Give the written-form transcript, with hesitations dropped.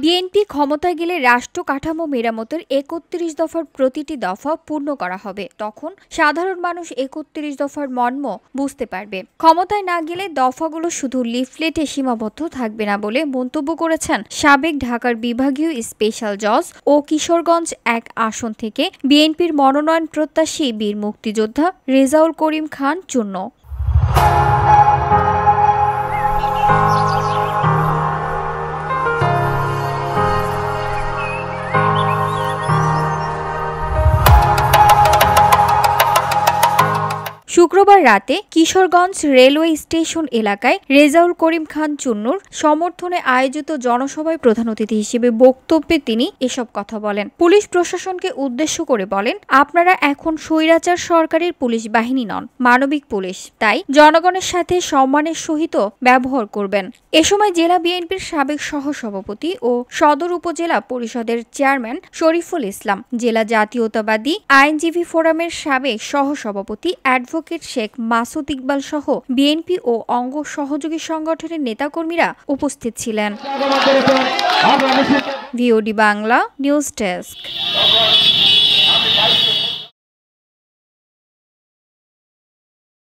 BNP ক্ষমতায় গেলে রাষ্ট্র কাঠামো মেরামতের ৩১ দফার প্রতিটি দফা পূর্ণ করা হবে, তখন সাধারণ মানুষ ৩১ দফার মর্ম বুঝতে পারবে। ক্ষমতায় না গেলে দফাগুলো শুধু লিফলেটে সীমাবদ্ধ থাকবে না বলে মন্তব্য করেছেন সাবেক ঢাকার বিভাগীয় স্পেশাল জজ ও কিশোরগঞ্জ ১ আসন থেকে বিএনপির মনোনয়ন প্রত্যাশী বীর মুক্তিযোদ্ধা রেজাউল করিম খান চূন্য। শুক্রবার রাতে কিশোরগঞ্জ রেলওয়ে স্টেশন এলাকায় রেজাউল করিম খান চুন্নুর সমর্থনে আয়োজিত জনসভায় প্রধান অতিথি হিসেবে বক্তব্যে তিনি এসব কথা বলেন। পুলিশ প্রশাসনকে উদ্দেশ্য করে বলেন, আপনারা এখন স্বৈরাচার সরকারের পুলিশ বাহিনী নন, মানবিক পুলিশ। তাই জনগণের সাথে সম্মানের সহিত ব্যবহার করবেন। এ সময় জেলা বিএনপির সাবেক সহসভাপতি ও সদর উপজেলা পরিষদের চেয়ারম্যান শরীফুল ইসলাম, জেলা জাতীয়তাবাদী আইনজীবী ফোরামের সাবেক সহসভাপতি অ্যাডভোকেট শেখ মাসুদ ইকবাল সহ বিএনপি ও অঙ্গ সহযোগী সংগঠনের নেতাকর্মীরা উপস্থিত ছিলেন। VOD Bangla news desk.